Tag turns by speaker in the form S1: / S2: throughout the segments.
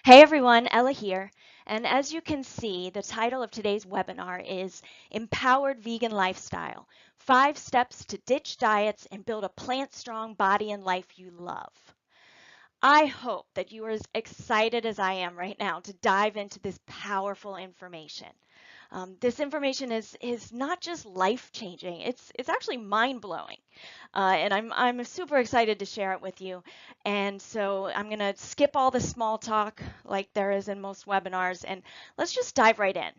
S1: Hey everyone, Ella here. And as you can see, the title of today's webinar is Empowered Vegan Lifestyle, 5 Steps to Ditch Diets and Build a Plant-Strong Body and Life You Love. I hope that you are as excited as I am right now to dive into this powerful information. This information is not just life-changing, it's actually mind-blowing. And I'm super excited to share it with you. And so I'm going to skip all the small talk like there is in most webinars, and let's just dive right in.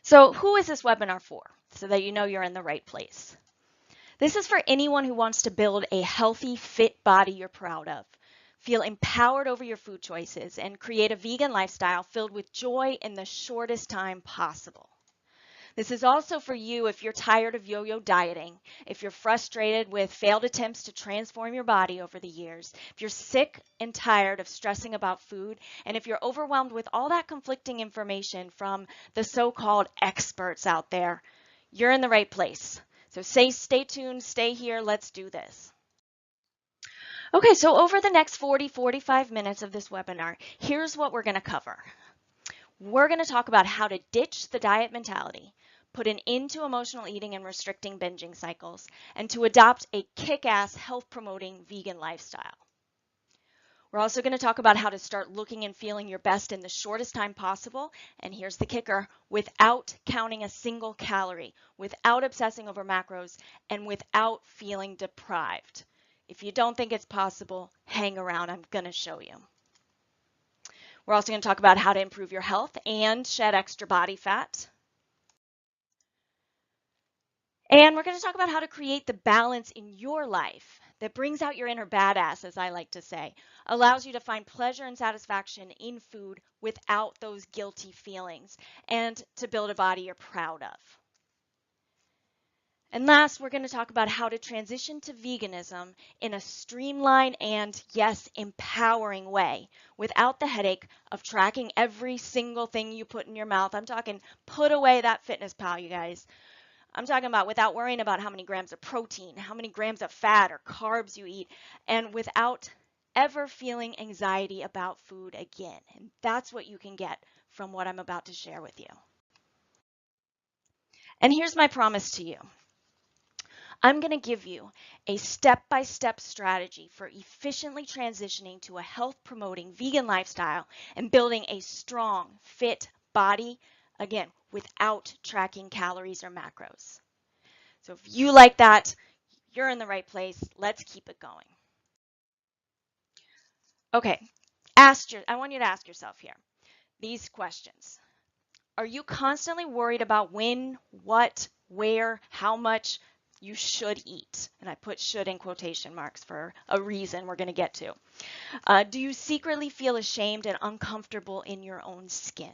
S1: So who is this webinar for? So that you know you're in the right place. This is for anyone who wants to build a healthy, fit body you're proud of, feel empowered over your food choices, and create a vegan lifestyle filled with joy in the shortest time possible. This is also for you if you're tired of yo-yo dieting, if you're frustrated with failed attempts to transform your body over the years, if you're sick and tired of stressing about food, and if you're overwhelmed with all that conflicting information from the so-called experts out there, you're in the right place. So stay tuned, stay here, let's do this. Okay, so over the next 45 minutes of this webinar, here's what we're going to cover. We're going to talk about how to ditch the diet mentality, put an end to emotional eating and restricting binging cycles, and to adopt a kick-ass health-promoting vegan lifestyle. We're also going to talk about how to start looking and feeling your best in the shortest time possible, and here's the kicker, without counting a single calorie, without obsessing over macros, and without feeling deprived. If you don't think it's possible, hang around, I'm going to show you. We're also going to talk about how to improve your health and shed extra body fat. And we're going to talk about how to create the balance in your life that brings out your inner badass, as I like to say, allows you to find pleasure and satisfaction in food without those guilty feelings, and to build a body you're proud of. And last, we're going to talk about how to transition to veganism in a streamlined and, yes, empowering way without the headache of tracking every single thing you put in your mouth. I'm talking put away that FitnessPal, you guys. I'm talking about without worrying about how many grams of protein, how many grams of fat or carbs you eat, and without ever feeling anxiety about food again. And that's what you can get from what I'm about to share with you. And here's my promise to you. I'm going to give you a step-by-step strategy for efficiently transitioning to a health-promoting vegan lifestyle and building a strong, fit body, again, without tracking calories or macros. So if you like that, you're in the right place. Let's keep it going. Okay, I want you to ask yourself here these questions. Are you constantly worried about when, what, where, how much you should eat? And I put should in quotation marks for a reason we're going to get to. Do you secretly feel ashamed and uncomfortable in your own skin?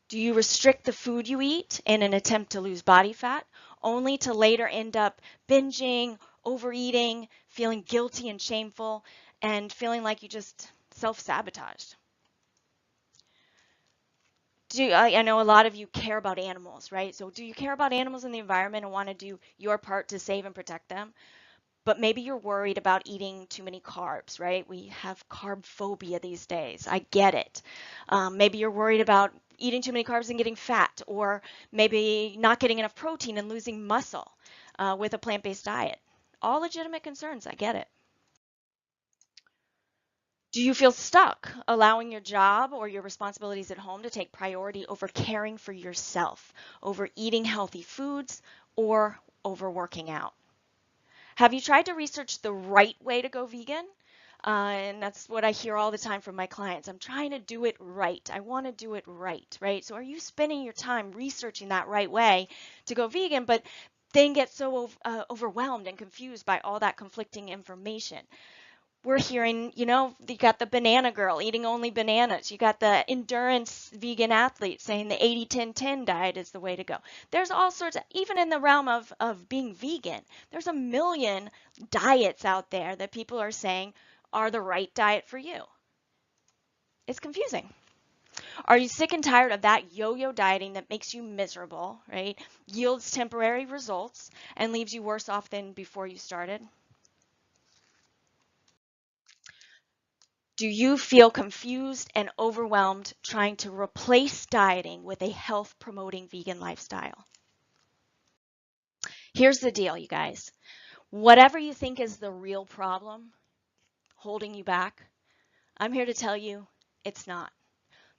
S1: Do you restrict the food you eat in an attempt to lose body fat, only to later end up binging, overeating, feeling guilty and shameful, and feeling like you just self-sabotaged? I know a lot of you care about animals, right? So do you care about animals in the environment and want to do your part to save and protect them? But maybe you're worried about eating too many carbs, right? We have carb phobia these days. I get it. Maybe you're worried about eating too many carbs and getting fat, or maybe not getting enough protein and losing muscle with a plant-based diet. All legitimate concerns. I get it. Do you feel stuck allowing your job or your responsibilities at home to take priority over caring for yourself, over eating healthy foods, or over working out? Have you tried to research the right way to go vegan? And that's what I hear all the time from my clients. I'm trying to do it right. I want to do it right, right? So are you spending your time researching that right way to go vegan, but then get so overwhelmed and confused by all that conflicting information? We're hearing, you got the banana girl eating only bananas. You got the endurance vegan athlete saying the 80-10-10 diet is the way to go. There's all sorts of, even in the realm of being vegan, there's a million diets out there that people are saying are the right diet for you. It's confusing. Are you sick and tired of that yo-yo dieting that makes you miserable, right? Yields temporary results and leaves you worse off than before you started? Do you feel confused and overwhelmed trying to replace dieting with a health-promoting vegan lifestyle? Here's the deal, you guys. Whatever you think is the real problem holding you back, I'm here to tell you it's not.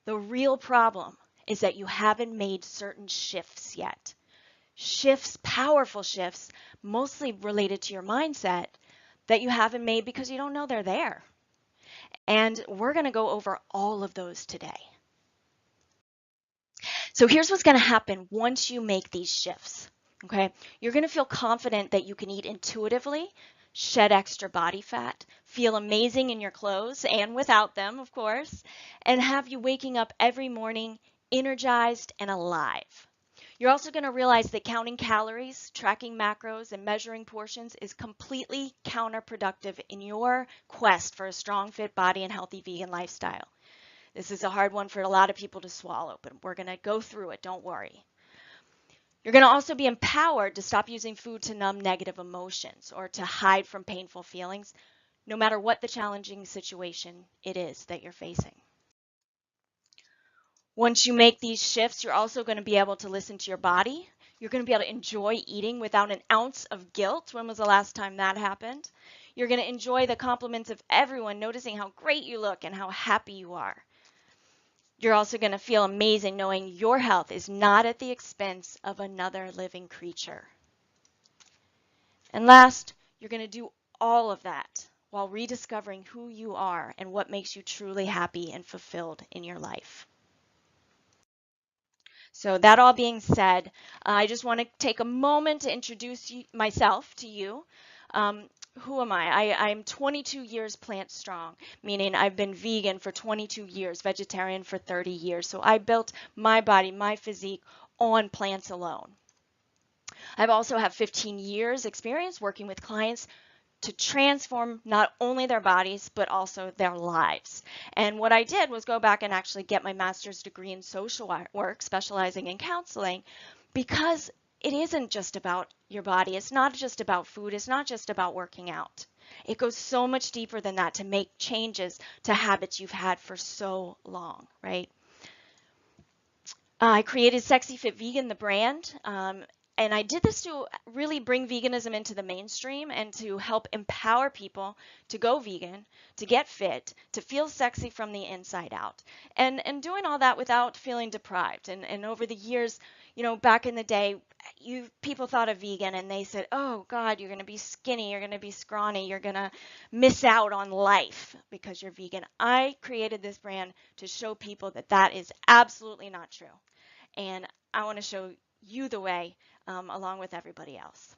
S1: The real problem is that you haven't made certain shifts yet. Shifts, powerful shifts, mostly related to your mindset that you haven't made because you don't know they're there. And we're going to go over all of those today. So here's what's going to happen once you make these shifts. Okay, you're going to feel confident that you can eat intuitively, shed extra body fat, feel amazing in your clothes and without them, of course, and have you waking up every morning energized and alive. You're also going to realize that counting calories, tracking macros, and measuring portions is completely counterproductive in your quest for a strong, fit body and healthy vegan lifestyle. This is a hard one for a lot of people to swallow, but we're going to go through it, don't worry. You're going to also be empowered to stop using food to numb negative emotions or to hide from painful feelings, no matter what the challenging situation it is that you're facing. Once you make these shifts, you're also going to be able to listen to your body. You're going to be able to enjoy eating without an ounce of guilt. When was the last time that happened? You're going to enjoy the compliments of everyone, noticing how great you look and how happy you are. You're also going to feel amazing knowing your health is not at the expense of another living creature. And last, you're going to do all of that while rediscovering who you are and what makes you truly happy and fulfilled in your life. So that all being said, I just want to take a moment to introduce myself to you. Who am I? I'm 22 years plant strong, meaning I've been vegan for 22 years, vegetarian for 30 years. So I built my body, my physique on plants alone. I've also have 15 years experience working with clients to transform not only their bodies, but also their lives. And what I did was go back and actually get my master's degree in social work, specializing in counseling, because it isn't just about your body. It's not just about food. It's not just about working out. It goes so much deeper than that to make changes to habits you've had for so long, right? I created Sexy Fit Vegan, the brand, and I did this to really bring veganism into the mainstream and to help empower people to go vegan, to get fit, to feel sexy from the inside out. And doing all that without feeling deprived. And over the years, back in the day, people thought of vegan and they said, oh God, you're going to be skinny, you're going to be scrawny, you're going to miss out on life because you're vegan. I created this brand to show people that that is absolutely not true. And I want to show you the way along with everybody else.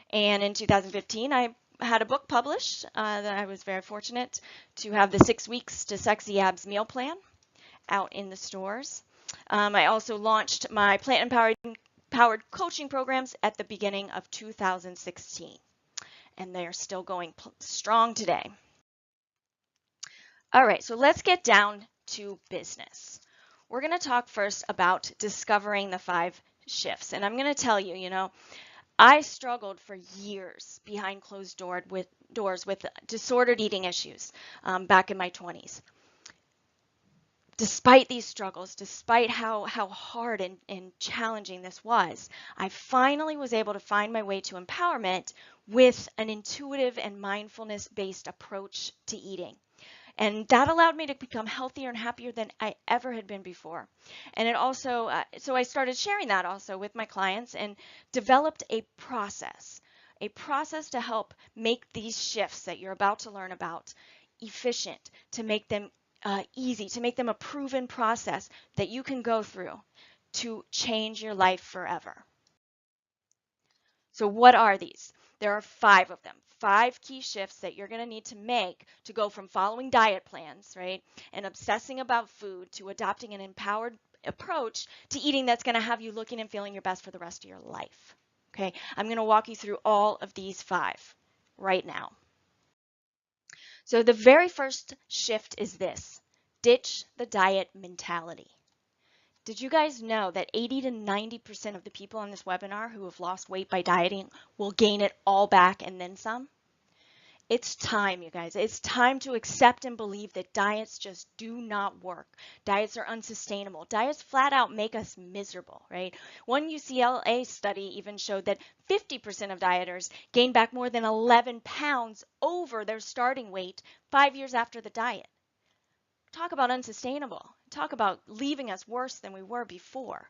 S1: And in 2015, I had a book published that I was very fortunate to have the 6 Weeks to Sexy Abs meal plan out in the stores. I also launched my plant-empowered coaching programs at the beginning of 2016, and they are still going strong today. All right, so let's get down to business. We're going to talk first about discovering the 5 shifts. And I'm going to tell you, I struggled for years behind closed doors with disordered eating issues back in my 20s. Despite these struggles, despite how hard and challenging this was, I finally was able to find my way to empowerment with an intuitive and mindfulness-based approach to eating. And that allowed me to become healthier and happier than I ever had been before. And it also, so I started sharing that also with my clients and developed a process to help make these shifts that you're about to learn about efficient, to make them easy, to make them a proven process that you can go through to change your life forever. So what are these? There are 5 of them, 5 key shifts that you're going to need to make to go from following diet plans, right, and obsessing about food to adopting an empowered approach to eating that's going to have you looking and feeling your best for the rest of your life. Okay, I'm going to walk you through all of these 5 right now. So the very first shift is this: ditch the diet mentality. Did you guys know that 80 to 90% of the people on this webinar who have lost weight by dieting will gain it all back and then some? It's time, you guys. It's time to accept and believe that diets just do not work. Diets are unsustainable. Diets flat out make us miserable, right? One UCLA study even showed that 50% of dieters gain back more than 11 pounds over their starting weight 5 years after the diet. Talk about unsustainable. Talk about leaving us worse than we were before.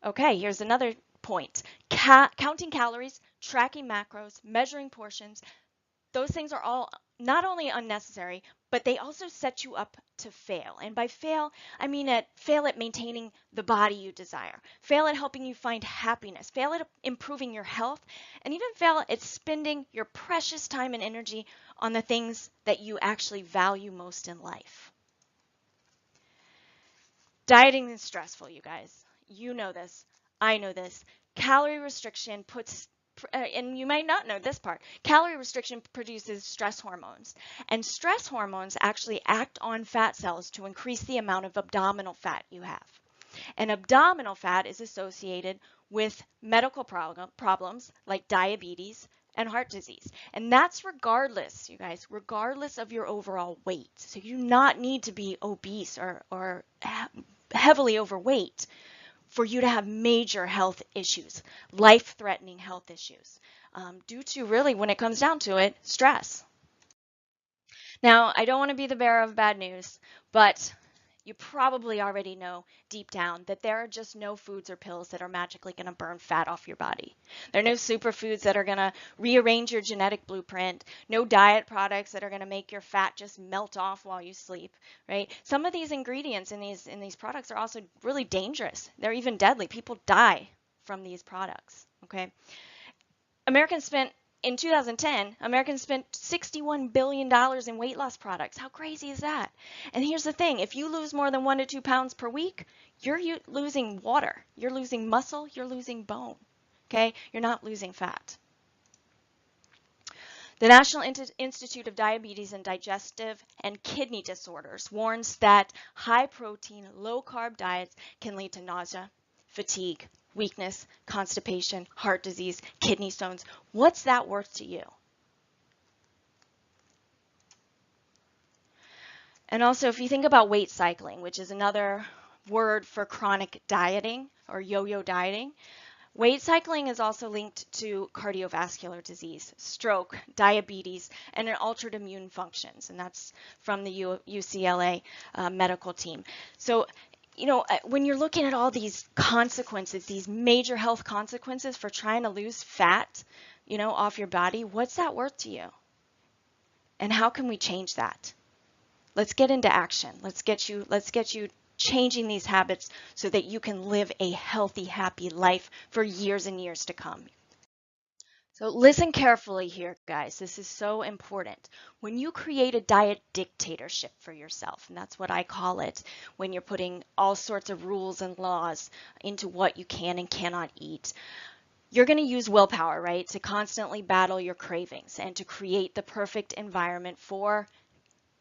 S1: Okay, here's another point. Counting calories, tracking macros, measuring portions, those things are all not only unnecessary, but they also set you up to fail. And by fail, I mean fail at maintaining the body you desire, fail at helping you find happiness, fail at improving your health, and even fail at spending your precious time and energy on the things that you actually value most in life. Dieting is stressful, you guys. You know this. I know this. Calorie restriction puts and you might not know this part, calorie restriction produces stress hormones. And stress hormones actually act on fat cells to increase the amount of abdominal fat you have. And abdominal fat is associated with medical problems like diabetes and heart disease. And that's regardless, you guys, regardless of your overall weight. So you do not need to be obese or heavily overweight for you to have major health issues, life-threatening health issues, due to really, when it comes down to it, stress. Now, I don't want to be the bearer of bad news, but you probably already know deep down that there are just no foods or pills that are magically going to burn fat off your body. There are no superfoods that are going to rearrange your genetic blueprint, no diet products that are going to make your fat just melt off while you sleep, right? Some of these ingredients in these products are also really dangerous. They're even deadly. People die from these products, okay? In 2010, Americans spent $61 billion in weight loss products. How crazy is that? And here's the thing, if you lose more than 1 to 2 pounds per week, you're losing water, you're losing muscle, you're losing bone, okay? You're not losing fat. The National Institute of Diabetes and Digestive and Kidney Disorders warns that high protein, low carb diets can lead to nausea, fatigue, weakness, constipation, heart disease, kidney stones. What's that worth to you? And also, if you think about weight cycling, which is another word for chronic dieting or yo-yo dieting, weight cycling is also linked to cardiovascular disease, stroke, diabetes, and an altered immune functions. And that's from the UCLA medical team. So, you know, when you're looking at all these consequences, these major health consequences for trying to lose fat, you know, off your body, what's that worth to you? And how can we change that? Let's get into action. Let's get you changing these habits so that you can live a healthy, happy life for years and years to come. So listen carefully here, guys. This is so important. When you create a diet dictatorship for yourself, and that's what I call it, when you're putting all sorts of rules and laws into what you can and cannot eat, you're going to use willpower, right, to constantly battle your cravings and to create the perfect environment for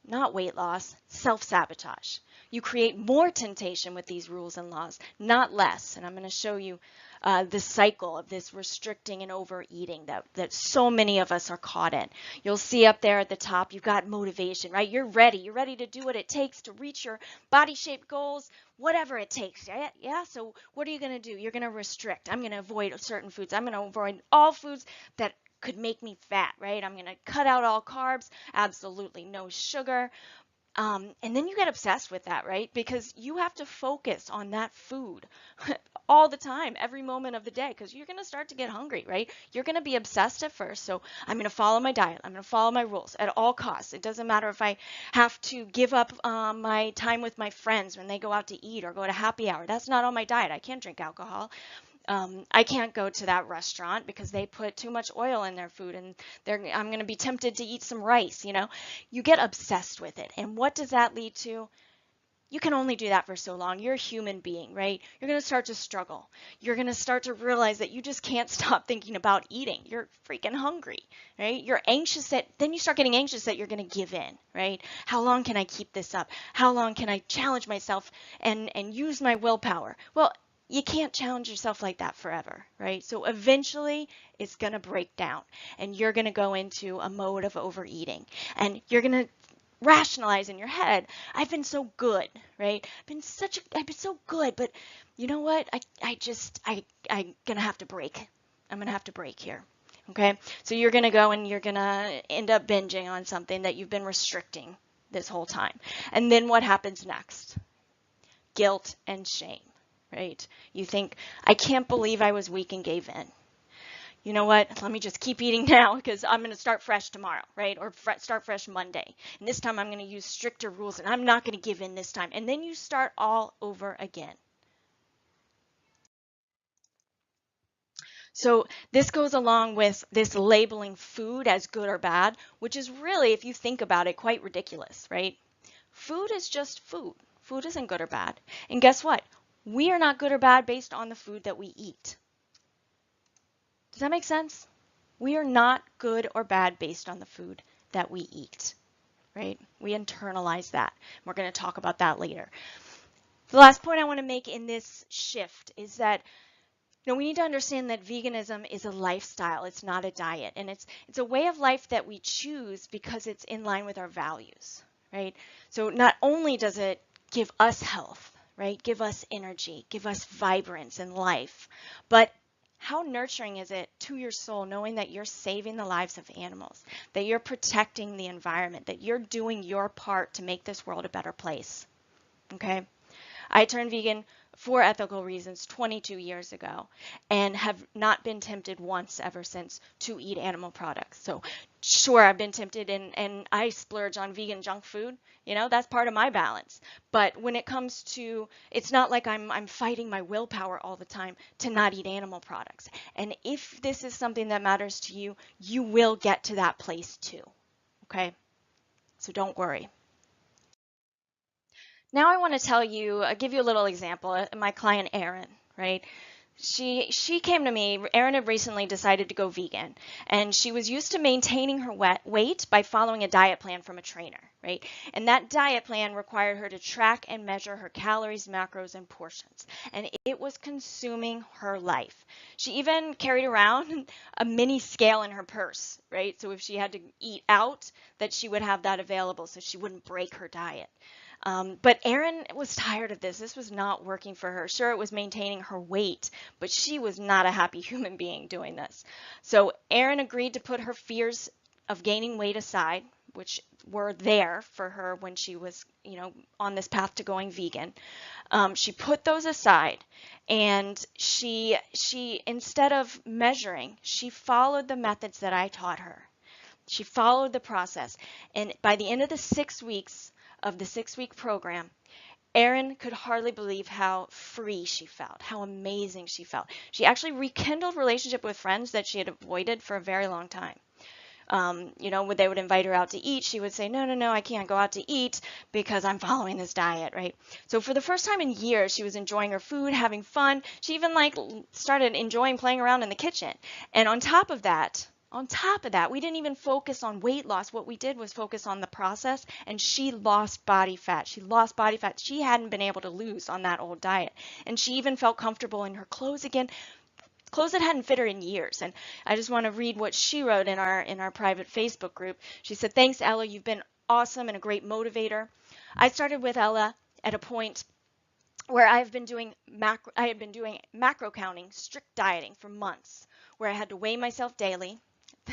S1: not weight loss, self-sabotage. You create more temptation with these rules and laws, not less. And I'm going to show you the cycle of this restricting and overeating that so many of us are caught in. You'll see up there at the top, you've got motivation, right? You're ready to do what it takes to reach your body shape goals, whatever it takes. Yeah. So what are you going to do? You're going to restrict. I'm going to avoid certain foods. I'm going to avoid all foods that could make me fat, right? I'm going to cut out all carbs, absolutely no sugar. And then you get obsessed with that, right? Because you have to focus on that food all the time, every moment of the day, because you're going to start to get hungry, right? You're going to be obsessed at first. So I'm going to follow my diet. I'm going to follow my rules at all costs. It doesn't matter if I have to give up my time with my friends when they go out to eat or go to happy hour. That's not on my diet. I can't drink alcohol. I can't go to that restaurant because they put too much oil in their food, and I'm going to be tempted to eat some rice, you know. You get obsessed with it. And what does that lead to? You can only do that for so long. You're a human being, right? You're going to start to struggle. You're going to start to realize that you just can't stop thinking about eating. You're freaking hungry, right? You're anxious then you start getting anxious that you're going to give in, right? How long can I keep this up? How long can I challenge myself and use my willpower? Well, you can't challenge yourself like that forever, right? So eventually it's going to break down and you're going to go into a mode of overeating and you're going to rationalize in your head, I've been so good, right? I've been so good, but you know what? I'm going to have to break. I'm going to have to break here. Okay. So you're going to go and you're going to end up binging on something that you've been restricting this whole time. And then what happens next? Guilt and shame, right? You think, I can't believe I was weak and gave in. You know what? Let me just keep eating now because I'm going to start fresh tomorrow, right? Or start fresh Monday. And this time I'm going to use stricter rules and I'm not going to give in this time. And then you start all over again. So this goes along with this labeling food as good or bad, which is really, if you think about it, quite ridiculous, right? Food is just food. Food isn't good or bad. And guess what? We are not good or bad based on the food that we eat. Does that make sense? We are not good or bad based on the food that we eat, right? We internalize that. We're going to talk about that later. The last point I want to make in this shift is that we need to understand that veganism is a lifestyle. It's not a diet. And it's a way of life that we choose because it's in line with our values, right? So not only does it give us health, right? Give us energy, give us vibrance in life, but how nurturing is it to your soul knowing that you're saving the lives of animals, that you're protecting the environment, that you're doing your part to make this world a better place, okay? I turned vegan for ethical reasons 22 years ago and have not been tempted once ever since to eat animal products. So sure, I've been tempted and I splurge on vegan junk food. That's part of my balance. But when it comes to, it's not like I'm fighting my willpower all the time to not eat animal products. And if this is something that matters to you, you will get to that place too. Okay? So don't worry. Now I want to give you a little example. My client Erin, right? She came to me. Erin had recently decided to go vegan, and she was used to maintaining her weight by following a diet plan from a trainer, right? And that diet plan required her to track and measure her calories, macros, and portions, and it was consuming her life. She even carried around a mini scale in her purse, right? So if she had to eat out, that she would have that available so she wouldn't break her diet. But Erin was tired of this. This was not working for her. Sure, it was maintaining her weight, but she was not a happy human being doing this. So Erin agreed to put her fears of gaining weight aside, which were there for her when she was, on this path to going vegan. She put those aside, and she instead of measuring, she followed the methods that I taught her. She followed the process, and by the end of the 6 weeks of the 6-week program, Erin could hardly believe how free she felt, how amazing she felt. She actually rekindled relationship with friends that she had avoided for a very long time. When they would invite her out to eat, she would say, no, I can't go out to eat because I'm following this diet, right? So for the first time in years, she was enjoying her food, having fun. She even started enjoying playing around in the kitchen. And on top of that, we didn't even focus on weight loss. What we did was focus on the process, and she lost body fat. She lost body fat she hadn't been able to lose on that old diet. And she even felt comfortable in her clothes again, clothes that hadn't fit her in years. And I just want to read what she wrote in our private Facebook group. She said, "Thanks, Ella. You've been awesome and a great motivator. I started with Ella at a point where I had been doing macro counting, strict dieting for months, where I had to weigh myself daily,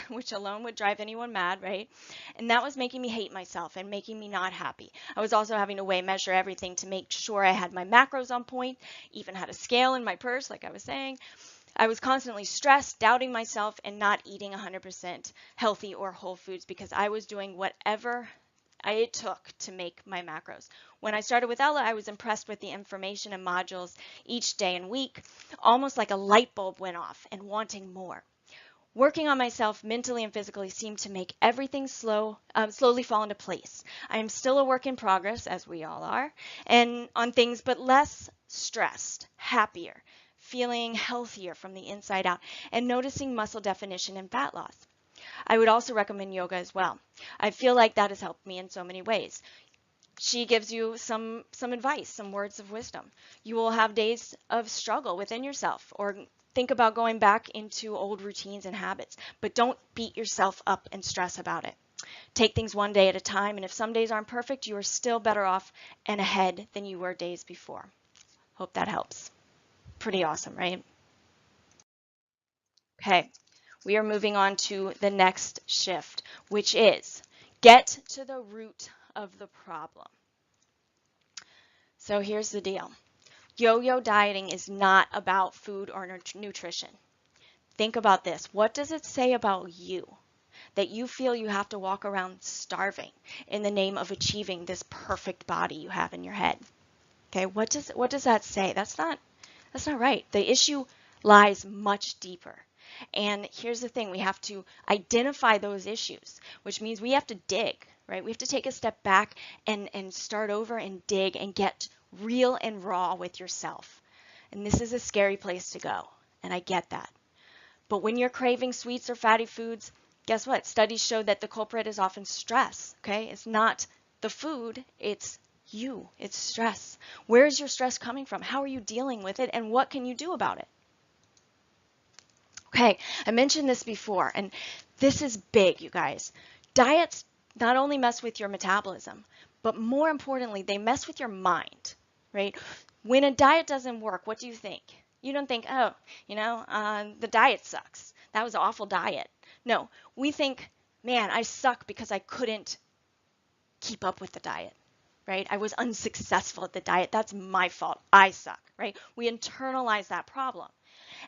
S1: which alone would drive anyone mad, right? And that was making me hate myself and making me not happy. I was also having to measure everything to make sure I had my macros on point, even had a scale in my purse, like I was saying. I was constantly stressed, doubting myself, and not eating 100% healthy or whole foods because I was doing whatever it took to make my macros. When I started with Ella, I was impressed with the information and modules each day and week, almost like a light bulb went off and wanting more. Working on myself mentally and physically seemed to make everything slowly fall into place. I am still a work in progress, as we all are, and on things, but less stressed, happier, feeling healthier from the inside out, and noticing muscle definition and fat loss. I would also recommend yoga as well. I feel like that has helped me in so many ways. She gives you some advice, some words of wisdom. You will have days of struggle within yourself or think about going back into old routines and habits, but don't beat yourself up and stress about it. Take things one day at a time, and if some days aren't perfect, you are still better off and ahead than you were days before. Hope that helps. Pretty awesome, right? Okay, we are moving on to the next shift, which is get to the root of the problem. So here's the deal. Yo-yo dieting is not about food or nutrition. Think about this. What does it say about you that you feel you have to walk around starving in the name of achieving this perfect body you have in your head? Okay, what does that say? That's not right. The issue lies much deeper. And here's the thing, we have to identify those issues, which means we have to dig, right? We have to take a step back and start over and dig and get real and raw with yourself. And this is a scary place to go, and I get that. But when you're craving sweets or fatty foods, guess what? Studies show that the culprit is often stress, okay? It's not the food, it's you, it's stress. Where is your stress coming from? How are you dealing with it, and what can you do about it? Okay, I mentioned this before, and this is big, you guys. Diets not only mess with your metabolism, but more importantly, they mess with your mind, right? When a diet doesn't work, what do you think? You don't think, oh, the diet sucks. That was an awful diet. No, we think, man, I suck because I couldn't keep up with the diet, right? I was unsuccessful at the diet. That's my fault. I suck, right? We internalize that problem.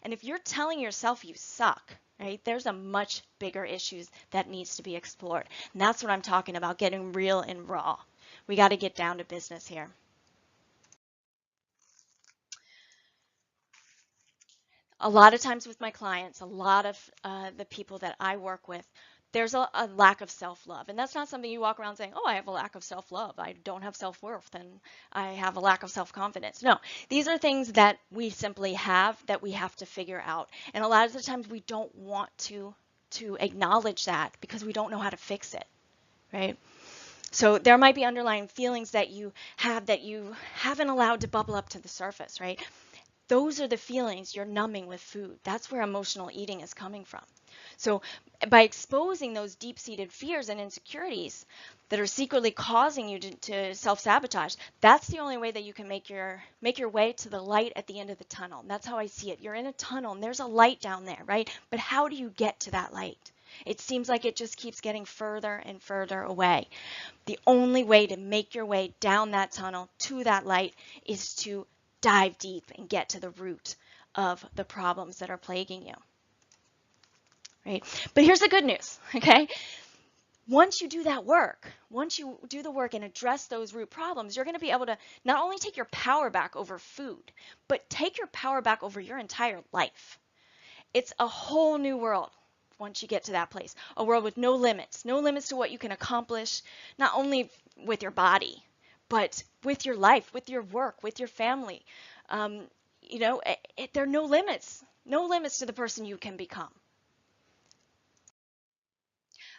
S1: And if you're telling yourself you suck, right, there's a much bigger issue that needs to be explored. And that's what I'm talking about, getting real and raw. We got to get down to business here. A lot of times with my clients, a lot of the people that I work with, there's a lack of self-love. And that's not something you walk around saying, oh, I have a lack of self-love. I don't have self-worth and I have a lack of self-confidence. No, these are things that we simply have that we have to figure out. And a lot of the times we don't want to acknowledge that because we don't know how to fix it, right? So there might be underlying feelings that you haven't allowed to bubble up to the surface, right? Those are the feelings you're numbing with food. That's where emotional eating is coming from. So by exposing those deep-seated fears and insecurities that are secretly causing you to self-sabotage, that's the only way that you can make your way to the light at the end of the tunnel. And that's how I see it. You're in a tunnel and there's a light down there, right? But how do you get to that light? It seems like it just keeps getting further and further away. The only way to make your way down that tunnel to that light is to dive deep and get to the root of the problems that are plaguing you, right? But here's the good news, okay? Once you do that work, once you do the work and address those root problems, you're going to be able to not only take your power back over food, but take your power back over your entire life. It's a whole new world once you get to that place, a world with no limits to what you can accomplish, not only with your body, but with your life, with your work, with your family. There are no limits to the person you can become.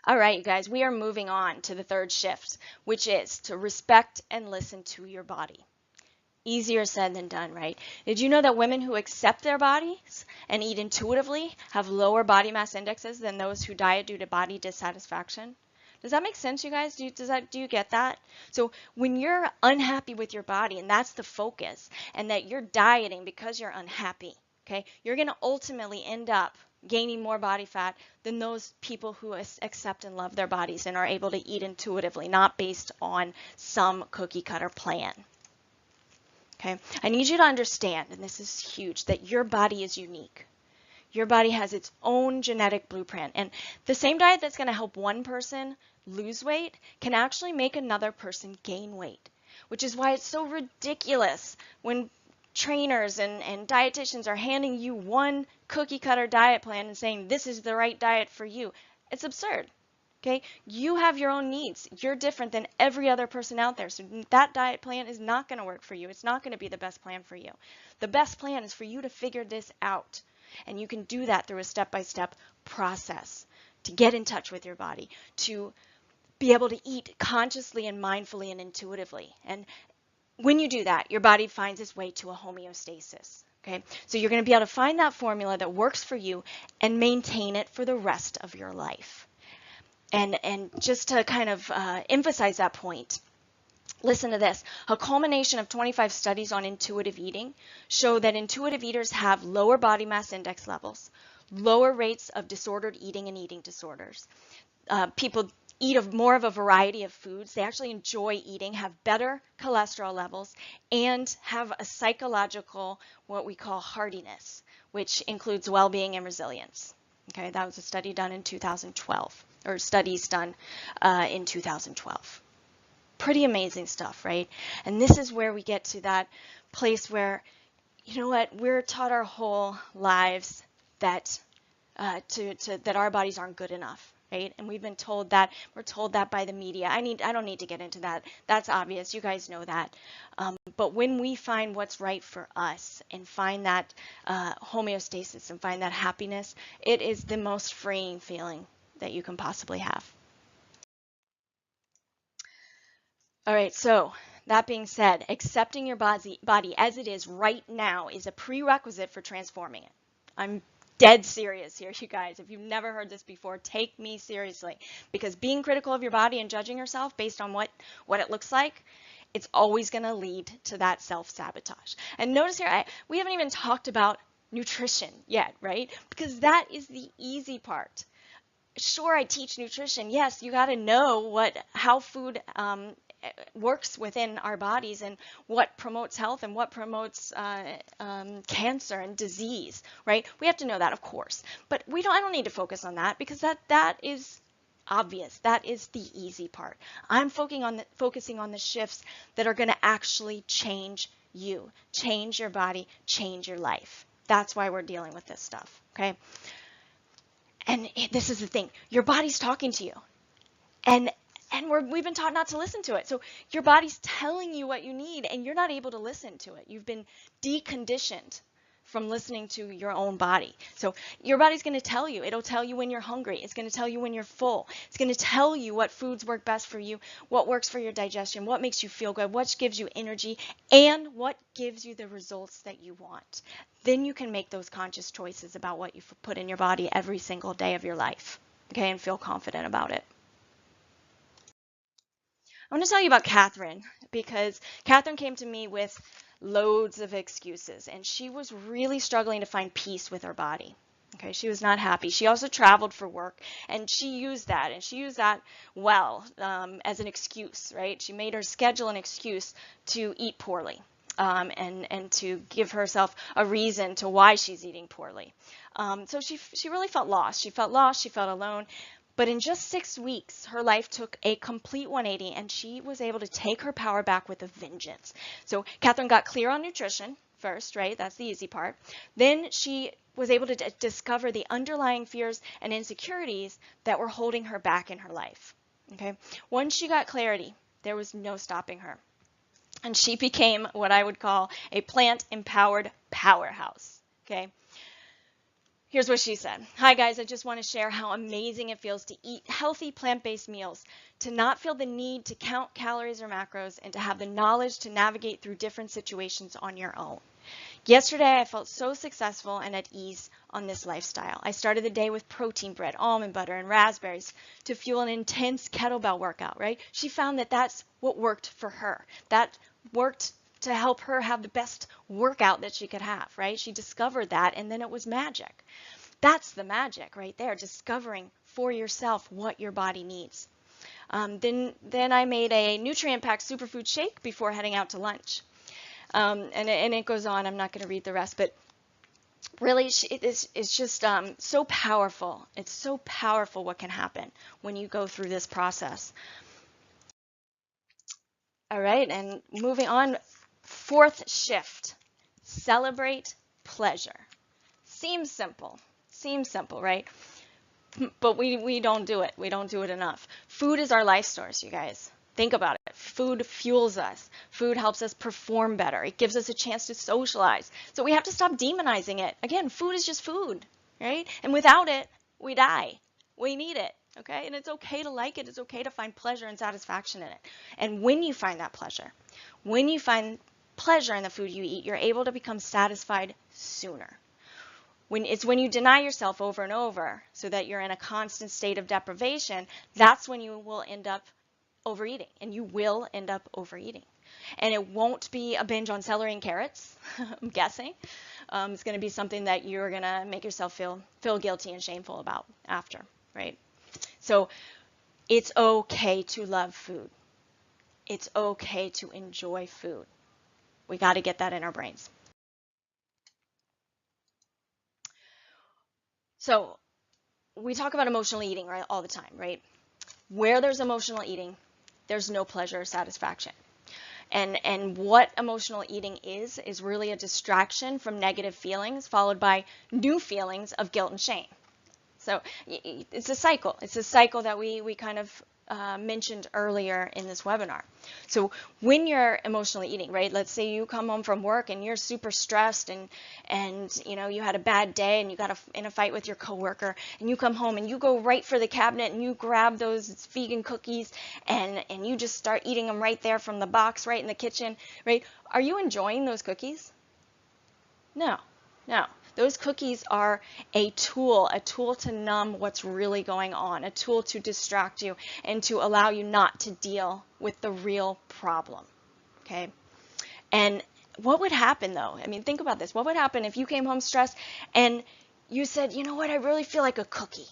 S1: All right, you guys, we are moving on to the third shift, which is to respect and listen to your body. Easier said than done, right? Did you know that women who accept their bodies and eat intuitively have lower body mass indexes than those who diet due to body dissatisfaction? Does that make sense, you guys? Do you get that? So when you're unhappy with your body, and that's the focus, and that you're dieting because you're unhappy, okay, you're going to ultimately end up gaining more body fat than those people who accept and love their bodies and are able to eat intuitively, not based on some cookie cutter plan. Okay, I need you to understand, and this is huge, that your body is unique. Your body has its own genetic blueprint, and the same diet that's going to help one person lose weight can actually make another person gain weight, which is why it's so ridiculous when trainers and dietitians are handing you one cookie cutter diet plan and saying this is the right diet for you. It's absurd. Okay, you have your own needs. You're different than every other person out there. So that diet plan is not going to work for you. It's not going to be the best plan for you. The best plan is for you to figure this out. And you can do that through a step-by-step process to get in touch with your body, to be able to eat consciously and mindfully and intuitively. And when you do that, your body finds its way to a homeostasis. Okay, so you're going to be able to find that formula that works for you and maintain it for the rest of your life. And just to kind of emphasize that point, listen to this. A culmination of 25 studies on intuitive eating show that intuitive eaters have lower body mass index levels, lower rates of disordered eating and eating disorders. People eat more of a variety of foods. They actually enjoy eating, have better cholesterol levels, and have a psychological, what we call hardiness, which includes well-being and resilience. Okay, that was a study done in 2012, or studies done in 2012. Pretty amazing stuff, right? And this is where we get to that place where, you know what, we're taught our whole lives that that our bodies aren't good enough, right? And we've been told that. We're told that by the media. I don't need to get into that. That's obvious. You guys know that. But when we find what's right for us and find that homeostasis and find that happiness, it is the most freeing feeling that you can possibly have. All right, so that being said, accepting your body as it is right now is a prerequisite for transforming it. I'm dead serious here, you guys. If you've never heard this before, take me seriously, because being critical of your body and judging yourself based on what it looks like, it's always going to lead to that self-sabotage. And notice here, we haven't even talked about nutrition yet, right? Because that is the easy part. Sure, I teach nutrition. Yes, you got to know how food works within our bodies and what promotes health and what promotes cancer and disease, right? We have to know that, of course, but I don't need to focus on that, because that is obvious. That is the easy part. I'm focusing on the shifts that are going to actually change you, change your body, change your life. That's why we're dealing with this stuff, okay? And this is the thing, your body's talking to you, and we've been taught not to listen to it. So your body's telling you what you need, and you're not able to listen to it. You've been deconditioned from listening to your own body. So your body's going to tell you. It'll tell you when you're hungry. It's going to tell you when you're full. It's going to tell you what foods work best for you, what works for your digestion, what makes you feel good, what gives you energy, and what gives you the results that you want. Then you can make those conscious choices about what you put in your body every single day of your life, okay, and feel confident about it. I want to tell you about Catherine, because Catherine came to me with loads of excuses, and she was really struggling to find peace with her body. Okay, she was not happy. She also traveled for work, and she used that well as an excuse, right? She made her schedule an excuse to eat poorly, and to give herself a reason to why she's eating poorly. So she really felt lost. She felt alone. But in just 6 weeks, her life took a complete 180, and she was able to take her power back with a vengeance. So Catherine got clear on nutrition first, right? That's the easy part. Then she was able to discover the underlying fears and insecurities that were holding her back in her life. Okay. Once she got clarity, there was no stopping her. And she became what I would call a plant-empowered powerhouse. Okay. Here's what she said. Hi guys, I just want to share how amazing it feels to eat healthy plant-based meals, to not feel the need to count calories or macros, and to have the knowledge to navigate through different situations on your own. Yesterday, I felt so successful and at ease on this lifestyle. I started the day with protein bread, almond butter, and raspberries to fuel an intense kettlebell workout, right? She found that that's what worked for her. That worked to help her have the best workout that she could have, right? She discovered that, and then it was magic. That's the magic right there, discovering for yourself what your body needs. Then I made a nutrient-packed superfood shake before heading out to lunch. And it goes on. I'm not going to read the rest, but really it's just so powerful. It's so powerful what can happen when you go through this process. All right, and moving on. Fourth shift, celebrate pleasure. Seems simple, right? But we don't do it. We don't do it enough. Food is our life source, you guys. Think about it. Food fuels us. Food helps us perform better. It gives us a chance to socialize. So we have to stop demonizing it. Again, food is just food, right? And without it, we die. We need it, okay? And it's okay to like it. It's okay to find pleasure and satisfaction in it. And when you find that pleasure, when you find pleasure in the food you eat, you're able to become satisfied sooner. When you deny yourself over and over so that you're in a constant state of deprivation, that's when you will end up overeating, and you will end up overeating. And it won't be a binge on celery and carrots, I'm guessing. It's going to be something that you're going to make yourself feel guilty and shameful about after, right? So it's okay to love food. It's okay to enjoy food. We got to get that in our brains. So we talk about emotional eating, right, all the time, right? Where there's emotional eating, there's no pleasure or satisfaction. And what emotional eating is really a distraction from negative feelings followed by new feelings of guilt and shame. So it's a cycle. It's a cycle that we kind of mentioned earlier in this webinar. So when you're emotionally eating, right? Let's say you come home from work and you're super stressed and you know you had a bad day and you got in a fight with your coworker, and you come home and you go right for the cabinet and you grab those vegan cookies and you just start eating them right there from the box, right in the kitchen, right? Are you enjoying those cookies? No, no. Those cookies are a tool to numb what's really going on, a tool to distract you and to allow you not to deal with the real problem, okay? And what would happen though? I mean, think about this. What would happen if you came home stressed and you said, you know what, I really feel like a cookie.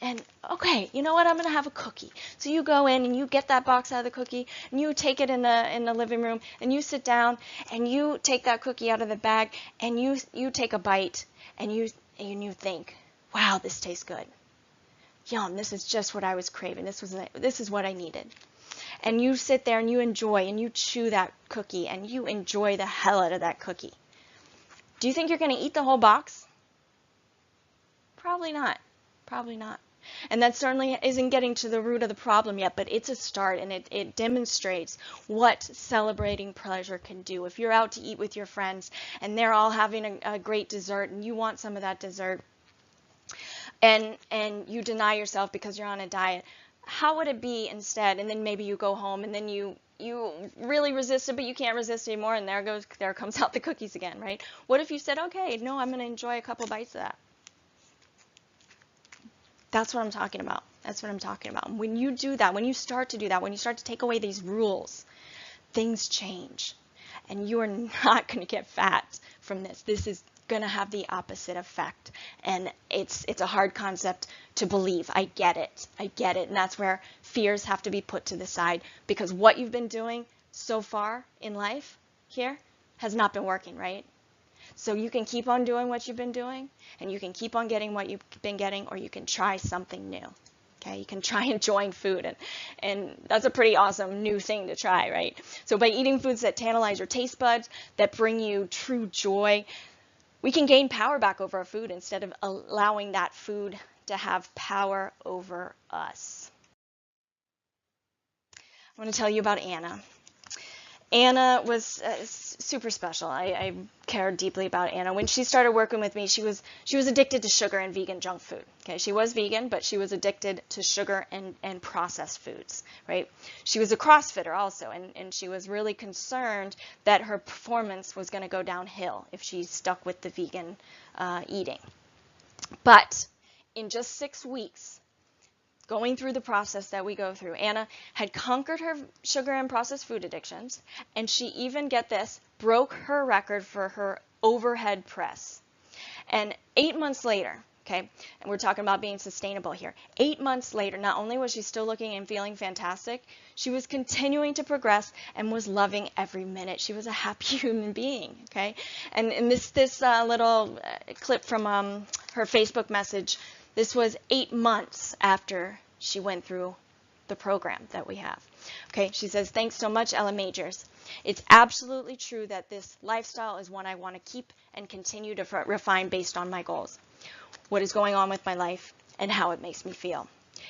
S1: And okay, you know what, I'm going to have a cookie. So you go in and you get that box out of the cookie and you take it in the living room and you sit down and you take that cookie out of the bag and you take a bite and you think, wow, this tastes good. Yum, this is just what I was craving. This is what I needed. And you sit there and you enjoy and you chew that cookie and you enjoy the hell out of that cookie. Do you think you're going to eat the whole box? Probably not. Probably not. And that certainly isn't getting to the root of the problem yet, but it's a start, and it demonstrates what celebrating pleasure can do. If you're out to eat with your friends and they're all having a great dessert and you want some of that dessert and you deny yourself because you're on a diet, how would it be instead? And then maybe you go home and then you really resist it, but you can't resist anymore, and there comes out the cookies again, right? What if you said, okay, no, I'm going to enjoy a couple bites of that? That's what I'm talking about. That's what I'm talking about. When you do that, when you start to do that, when you start to take away these rules, things change. And you are not going to get fat from this. This is going to have the opposite effect. And it's a hard concept to believe. I get it. I get it. And that's where fears have to be put to the side, because what you've been doing so far in life here has not been working, right? So you can keep on doing what you've been doing, and you can keep on getting what you've been getting, or you can try something new. Okay, you can try enjoying food, and that's a pretty awesome new thing to try, right? So by eating foods that tantalize your taste buds, that bring you true joy, we can gain power back over our food instead of allowing that food to have power over us. I want to tell you about Anna. Anna was super special. I cared deeply about Anna. When she started working with me, she was addicted to sugar and vegan junk food. Okay, she was vegan, but she was addicted to sugar and processed foods, right? She was a CrossFitter also, and she was really concerned that her performance was going to go downhill if she stuck with the vegan eating. But in just 6 weeks, going through the process that we go through, Anna had conquered her sugar and processed food addictions, and she even, get this, broke her record for her overhead press. And 8 months later, okay, and we're talking about being sustainable here, 8 months later, not only was she still looking and feeling fantastic, she was continuing to progress and was loving every minute. She was a happy human being, okay? And this little clip from her Facebook message, this was 8 months after she went through the program that we have. Okay, she says, thanks so much, Ella Majors. It's absolutely true that this lifestyle is one I want to keep and continue to refine based on my goals, what is going on with my life, and how it makes me feel.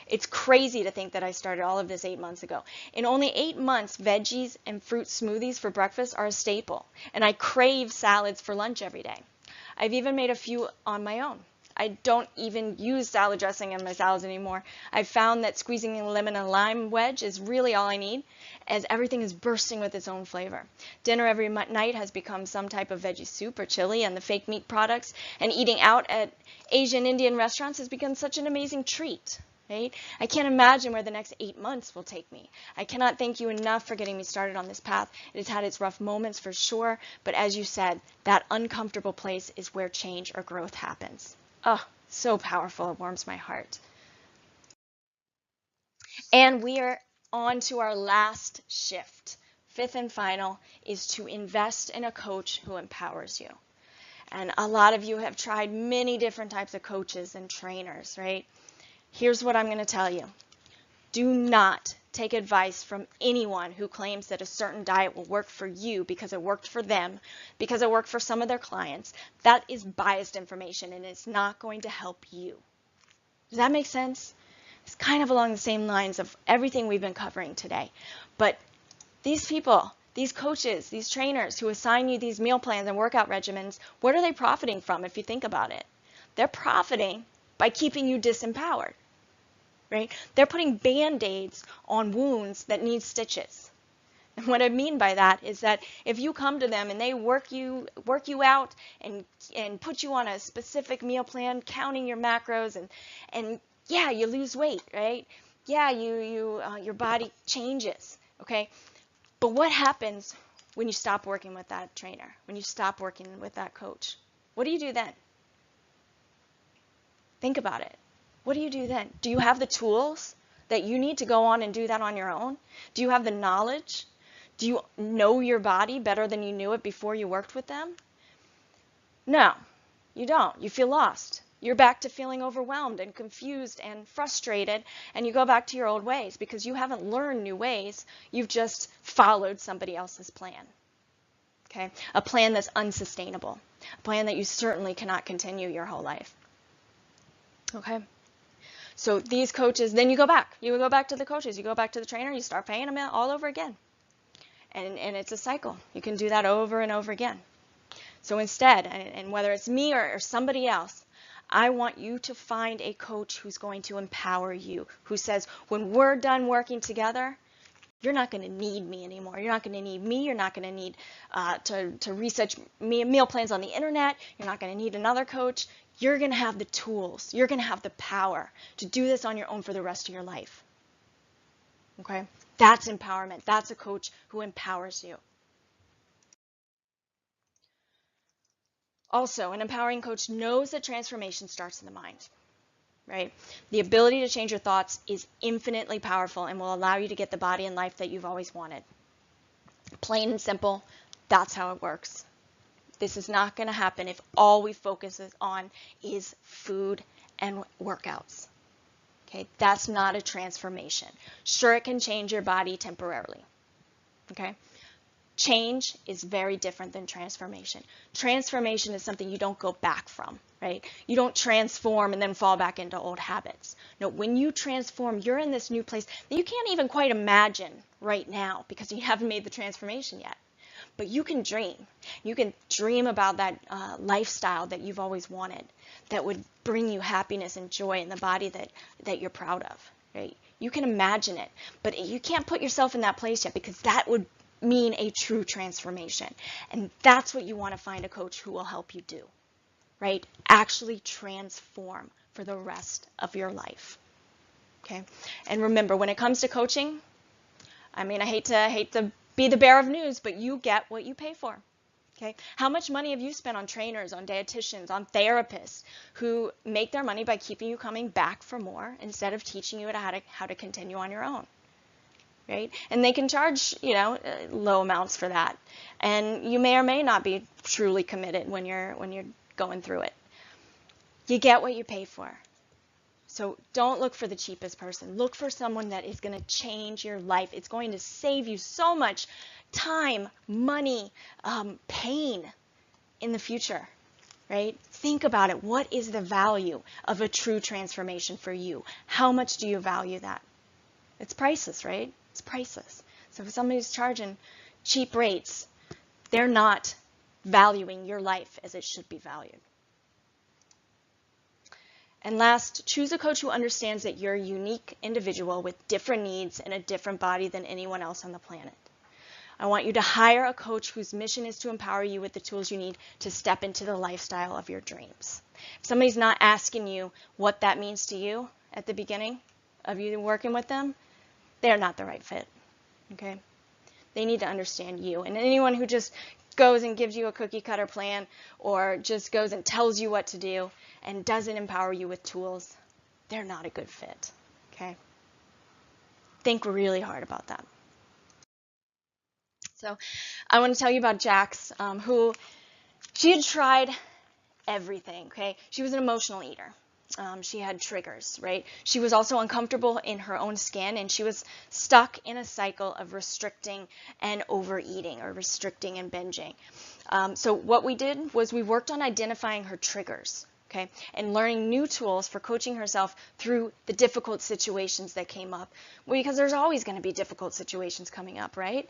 S1: It's crazy to think that I started all of this 8 months ago. In only 8 months, veggies and fruit smoothies for breakfast are a staple, and I crave salads for lunch every day. I've even made a few on my own. I don't even use salad dressing in my salads anymore. I've found that squeezing a lemon and lime wedge is really all I need, as everything is bursting with its own flavor. Dinner every night has become some type of veggie soup or chili, and the fake meat products, and eating out at Asian Indian restaurants has become such an amazing treat. Right? I can't imagine where the next 8 months will take me. I cannot thank you enough for getting me started on this path. It has had its rough moments for sure, but as you said, that uncomfortable place is where change or growth happens. Oh, so powerful. It warms my heart. And we are on to our last shift. Fifth and final is to invest in a coach who empowers you. And a lot of you have tried many different types of coaches and trainers, right? Here's what I'm going to tell you. Do not take advice from anyone who claims that a certain diet will work for you because it worked for them, because it worked for some of their clients. That is biased information, and it's not going to help you. Does that make sense? It's kind of along the same lines of everything we've been covering today. But these people, these coaches, these trainers who assign you these meal plans and workout regimens, what are they profiting from if you think about it? They're profiting by keeping you disempowered. Right? They're putting band-aids on wounds that need stitches. And what I mean by that is that if you come to them and they work you out and put you on a specific meal plan, counting your macros, and yeah, you lose weight, right? Yeah, your body changes, okay? But what happens when you stop working with that trainer, when you stop working with that coach? What do you do then? Think about it. What do you do then? Do you have the tools that you need to go on and do that on your own? Do you have the knowledge? Do you know your body better than you knew it before you worked with them? No, you don't. You feel lost. You're back to feeling overwhelmed and confused and frustrated, and you go back to your old ways because you haven't learned new ways. You've just followed somebody else's plan. Okay? A plan that's unsustainable. A plan that you certainly cannot continue your whole life. Okay? So these coaches, then you go back. You go back to the coaches. You go back to the trainer. You start paying them all over again. And it's a cycle. You can do that over and over again. So instead, and whether it's me or somebody else, I want you to find a coach who's going to empower you, who says, when we're done working together, you're not going to need me anymore. You're not going to need me. You're not going to need to research meal plans on the internet. You're not going to need another coach. You're going to have the tools. You're going to have the power to do this on your own for the rest of your life. Okay? That's empowerment. That's a coach who empowers you. Also, an empowering coach knows that transformation starts in the mind. Right? The ability to change your thoughts is infinitely powerful and will allow you to get the body and life that you've always wanted. Plain and simple, that's how it works. This is not going to happen if all we focus on is food and workouts. Okay, that's not a transformation. Sure, it can change your body temporarily. Okay, change is very different than transformation. Transformation is something you don't go back from, right? You don't transform and then fall back into old habits. No, when you transform, you're in this new place that you can't even quite imagine right now because you haven't made the transformation yet. But you can dream. You can dream about that lifestyle that you've always wanted that would bring you happiness and joy in the body that you're proud of, right? You can imagine it, but you can't put yourself in that place yet because that would mean a true transformation. And that's what you want to find a coach who will help you do, right? Actually transform for the rest of your life, okay? And remember, when it comes to coaching, I mean, I hate to be the bearer of news, but you get what you pay for. Okay? How much money have you spent on trainers, on dietitians, on therapists who make their money by keeping you coming back for more instead of teaching you how to continue on your own? Right? And they can charge, low amounts for that. And you may or may not be truly committed when you're going through it. You get what you pay for. So don't look for the cheapest person. Look for someone that is going to change your life. It's going to save you so much time, money, pain in the future, right? Think about it. What is the value of a true transformation for you? How much do you value that? It's priceless, right? It's priceless. So if somebody's charging cheap rates, they're not valuing your life as it should be valued. And last, choose a coach who understands that you're a unique individual with different needs and a different body than anyone else on the planet. I want you to hire a coach whose mission is to empower you with the tools you need to step into the lifestyle of your dreams. If somebody's not asking you what that means to you at the beginning of you working with them, they're not the right fit, okay? They need to understand you. And anyone who just goes and gives you a cookie cutter plan or just goes and tells you what to do and doesn't empower you with tools, they're not a good fit, okay? Think really hard about that. So I want to tell you about Jax, who she had tried everything, okay? She was an emotional eater. She had triggers, right? She was also uncomfortable in her own skin, and she was stuck in a cycle of restricting and overeating, or restricting and binging. So what we did was we worked on identifying her triggers, okay, and learning new tools for coaching herself through the difficult situations that came up. Well, because there's always going to be difficult situations coming up, right?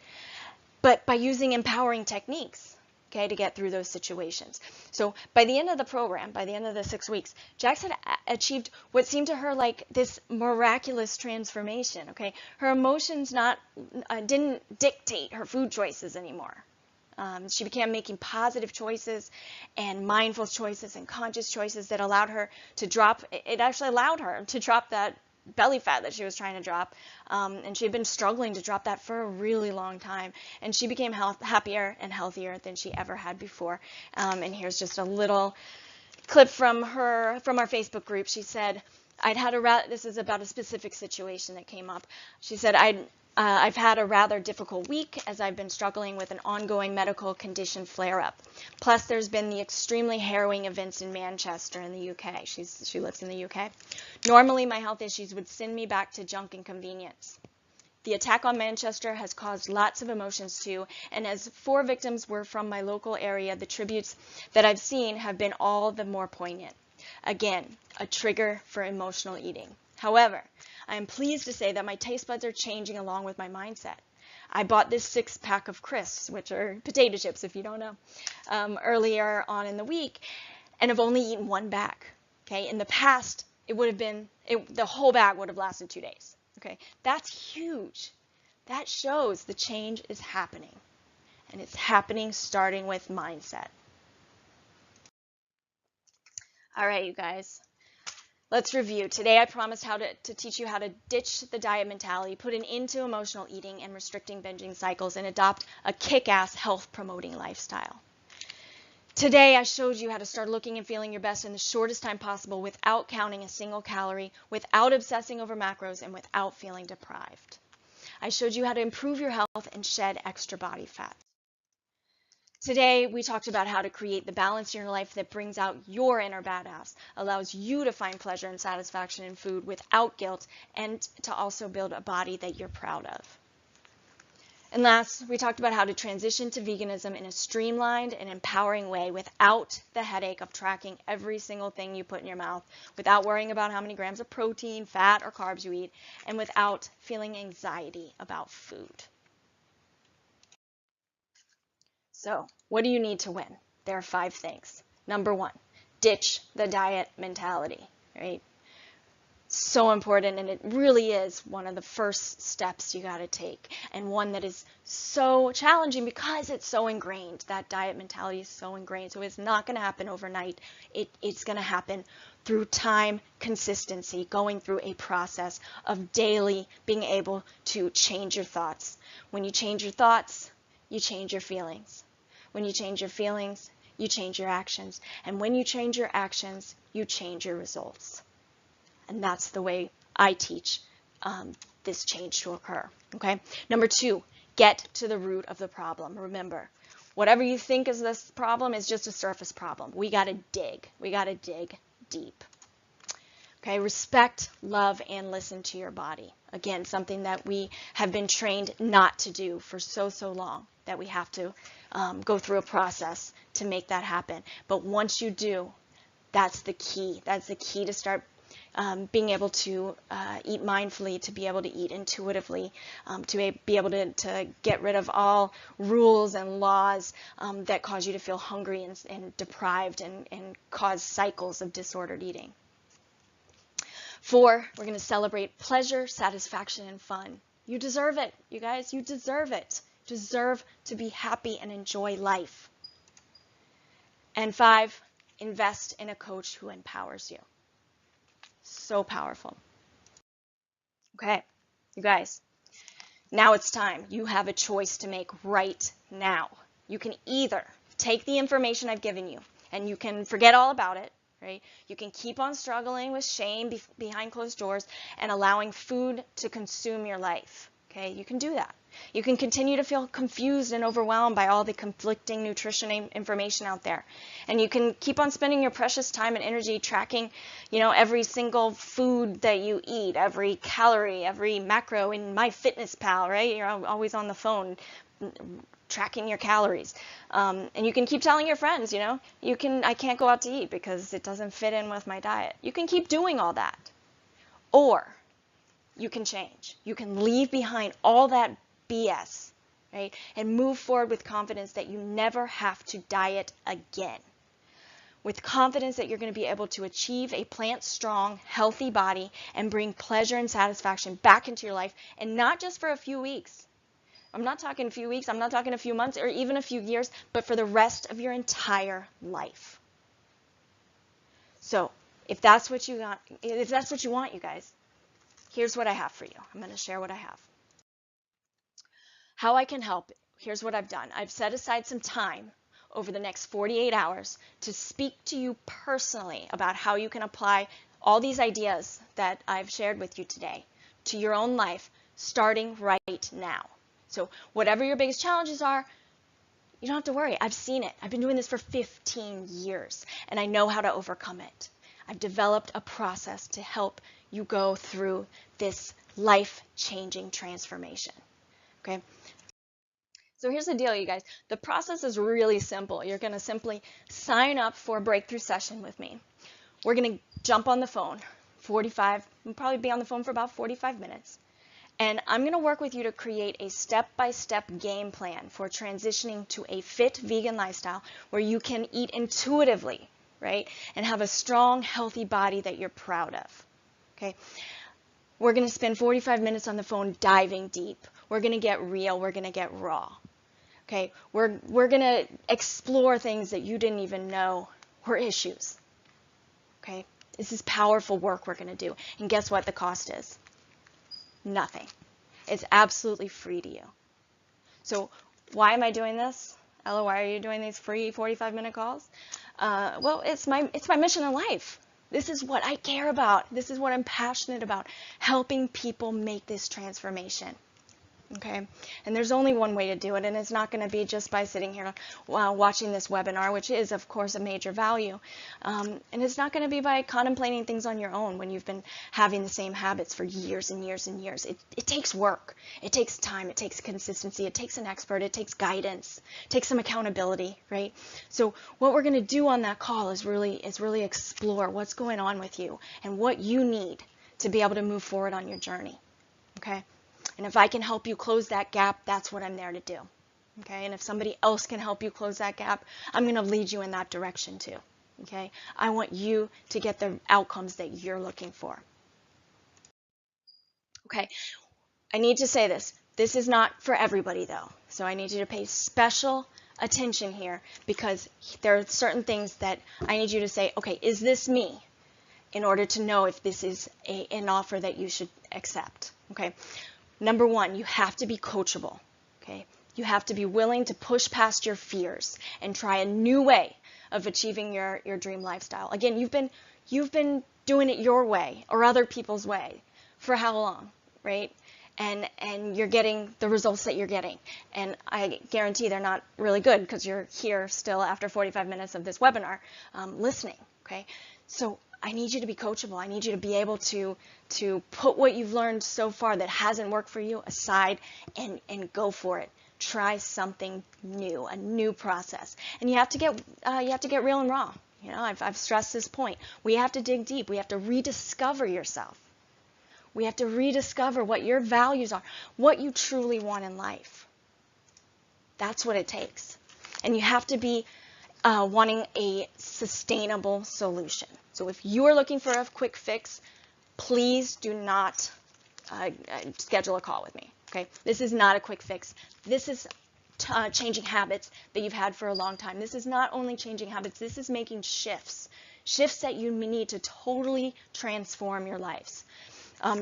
S1: But by using empowering techniques, okay, to get through those situations. So by the end of the program, by the end of the 6 weeks, Jax had achieved what seemed to her like this miraculous transformation, okay? Her emotions didn't dictate her food choices anymore. She began making positive choices and mindful choices and conscious choices that allowed her to drop, it actually allowed her to drop that belly fat that she was trying to drop, and she had been struggling to drop that for a really long time, and she became happier and healthier than she ever had before. And here's just a little clip from our Facebook group. She said, this is about a specific situation that came up. She said, I've had a rather difficult week as I've been struggling with an ongoing medical condition flare-up. Plus, there's been the extremely harrowing events in Manchester in the UK. She lives in the UK. Normally, my health issues would send me back to junk and convenience. The attack on Manchester has caused lots of emotions too, and as 4 victims were from my local area, the tributes that I've seen have been all the more poignant. Again, a trigger for emotional eating. However, I am pleased to say that my taste buds are changing along with my mindset. I bought this 6-pack of crisps, which are potato chips if you don't know, earlier on in the week, and have only eaten 1 bag. Okay, in the past, the whole bag would have lasted 2 days. Okay, that's huge. That shows the change is happening, and it's happening starting with mindset. All right, you guys. Let's review. Today I promised to teach you how to ditch the diet mentality, put an end to emotional eating and restricting binging cycles, and adopt a kick-ass health-promoting lifestyle. Today I showed you how to start looking and feeling your best in the shortest time possible without counting a single calorie, without obsessing over macros, and without feeling deprived. I showed you how to improve your health and shed extra body fat. Today, we talked about how to create the balance in your life that brings out your inner badass, allows you to find pleasure and satisfaction in food without guilt, and to also build a body that you're proud of. And last, we talked about how to transition to veganism in a streamlined and empowering way without the headache of tracking every single thing you put in your mouth, without worrying about how many grams of protein, fat, or carbs you eat, and without feeling anxiety about food. So, what do you need to win? There are 5 things. Number 1, ditch the diet mentality, right? So important, and it really is one of the first steps you got to take, and one that is so challenging because it's so ingrained. That diet mentality is so ingrained, so it's not going to happen overnight. It's going to happen through time, consistency, going through a process of daily being able to change your thoughts. When you change your thoughts, you change your feelings. When you change your feelings, you change your actions. And when you change your actions, you change your results. And that's the way I teach this change to occur. Okay? Number 2, get to the root of the problem. Remember, whatever you think is this problem is just a surface problem. We got to dig. We got to dig deep. Okay? Respect, love, and listen to your body. Again, something that we have been trained not to do for so long, that we have to go through a process to make that happen. But once you do, that's the key. That's the key to start being able to eat mindfully, to be able to eat intuitively, to be able to get rid of all rules and laws that cause you to feel hungry and deprived and cause cycles of disordered eating. 4, we're going to celebrate pleasure, satisfaction, and fun. You deserve it, you guys. You deserve it. Deserve to be happy and enjoy life. And 5, invest in a coach who empowers you. So powerful. Okay, you guys, now it's time. You have a choice to make right now. You can either take the information I've given you and you can forget all about it, right? You can keep on struggling with shame behind closed doors and allowing food to consume your life. Okay, you can do that. You can continue to feel confused and overwhelmed by all the conflicting nutrition information out there. And you can keep on spending your precious time and energy tracking, every single food that you eat, every calorie, every macro in MyFitnessPal, right? You're always on the phone tracking your calories. And you can keep telling your friends, I can't go out to eat because it doesn't fit in with my diet. You can keep doing all that. Or you can change. You can leave behind all that BS, right? And move forward with confidence that you never have to diet again. With confidence that you're going to be able to achieve a plant-strong, healthy body and bring pleasure and satisfaction back into your life, and not just for a few weeks. I'm not talking a few weeks, I'm not talking a few months or even a few years, but for the rest of your entire life. So, if that's what you want, you guys, here's what I have for you. I'm going to share what I have. How I can help, here's what I've done. I've set aside some time over the next 48 hours to speak to you personally about how you can apply all these ideas that I've shared with you today to your own life, starting right now. So whatever your biggest challenges are, you don't have to worry. I've seen it. I've been doing this for 15 years, and I know how to overcome it. I've developed a process to help you go through this life-changing transformation. Okay? So here's the deal, you guys. The process is really simple. You're going to simply sign up for a breakthrough session with me. We're going to jump on the phone, we'll probably be on the phone for about 45 minutes. And I'm going to work with you to create a step-by-step game plan for transitioning to a fit vegan lifestyle where you can eat intuitively, right? And have a strong, healthy body that you're proud of, okay? We're going to spend 45 minutes on the phone diving deep. We're going to get real. We're going to get raw, okay? We're going to explore things that you didn't even know were issues, okay? This is powerful work we're going to do. And guess what the cost is? Nothing. It's absolutely free to you. So why am I doing this? Ella, why are you doing these free 45-minute calls? Well, it's my mission in life. This is what I care about. This is what I'm passionate about, helping people make this transformation. Okay, and there's only one way to do it, and it's not going to be just by sitting here watching this webinar, which is, of course, a major value. And it's not going to be by contemplating things on your own when you've been having the same habits for years and years and years. It takes work. It takes time. It takes consistency. It takes an expert. It takes guidance. It takes some accountability, right? So what we're going to do on that call is really explore what's going on with you and what you need to be able to move forward on your journey, okay? And if I can help you close that gap, that's what I'm there to do. Okay? And if somebody else can help you close that gap, I'm going to lead you in that direction too. Okay? I want you to get the outcomes that you're looking for. Okay? I need to say this. This is not for everybody though. So I need you to pay special attention here because there are certain things that I need you to say, okay, is this me? In order to know if this is an offer that you should accept. Okay? Number one, you have to be coachable, okay? You have to be willing to push past your fears and try a new way of achieving your dream lifestyle. Again, you've been doing it your way or other people's way for how long, right? And you're getting the results that you're getting. And I guarantee they're not really good because you're here still after 45 minutes of this webinar listening, okay? So I need you to be coachable. I need you to be able to put what you've learned so far that hasn't worked for you aside and go for it. Try something new, a new process. And you have to get real and raw. You know, I've stressed this point. We have to dig deep. We have to rediscover yourself. We have to rediscover what your values are, what you truly want in life. That's what it takes. And you have to be wanting a sustainable solution. So if you are looking for a quick fix, please do not schedule a call with me, okay? This is not a quick fix. This is changing habits that you've had for a long time. This is not only changing habits, this is making shifts that you need to totally transform your lives.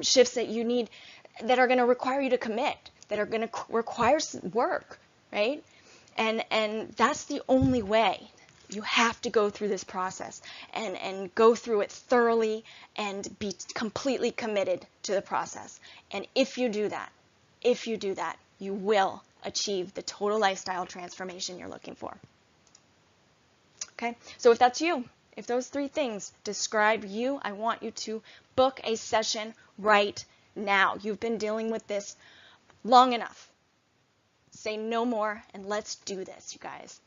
S1: Shifts that you need, that are going to require you to commit, that are going to require work, right? And that's the only way. You have to go through this process and go through it thoroughly and be completely committed to the process. And if you do that, you will achieve the total lifestyle transformation you're looking for. Okay, so if that's you, if those 3 things describe you, I want you to book a session right now. You've been dealing with this long enough. Say no more and let's do this, you guys.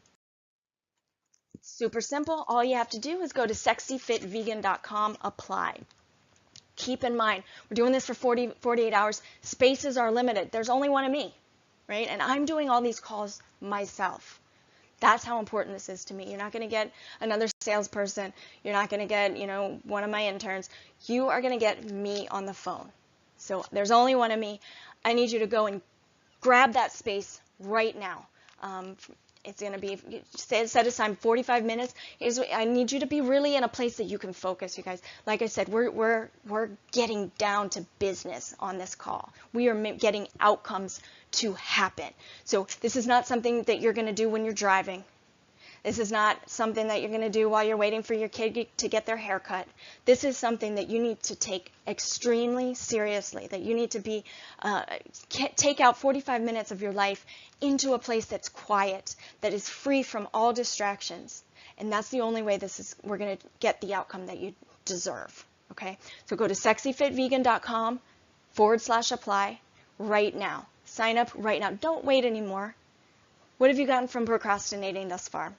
S1: Super simple. All you have to do is go to sexyfitvegan.com, apply. Keep in mind, we're doing this for 48 hours. Spaces are limited. There's only one of me, right? And I'm doing all these calls myself. That's how important this is to me. You're not going to get another salesperson. You're not going to get, one of my interns. You are going to get me on the phone. So there's only one of me. I need you to go and grab that space right now. It's going to be, set aside 45 minutes. I need you to be really in a place that you can focus, you guys. Like I said, we're getting down to business on this call. We are getting outcomes to happen. So this is not something that you're going to do when you're driving. This is not something that you're going to do while you're waiting for your kid to get their hair cut. This is something that you need to take extremely seriously, that you need to be, take out 45 minutes of your life into a place that's quiet, that is free from all distractions. And that's the only way we're going to get the outcome that you deserve. Okay? So go to sexyfitvegan.com/apply right now. Sign up right now. Don't wait anymore. What have you gotten from procrastinating thus far?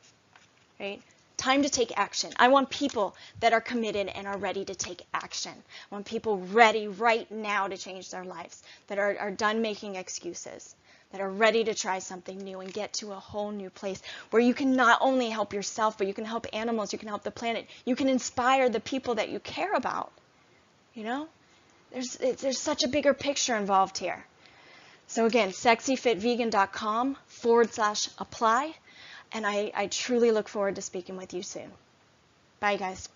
S1: Right? Time to take action. I want people that are committed and are ready to take action. I want people ready right now to change their lives, that are done making excuses, that are ready to try something new and get to a whole new place where you can not only help yourself, but you can help animals, you can help the planet, you can inspire the people that you care about. There's such a bigger picture involved here. So again, sexyfitvegan.com/apply. And I truly look forward to speaking with you soon. Bye, guys.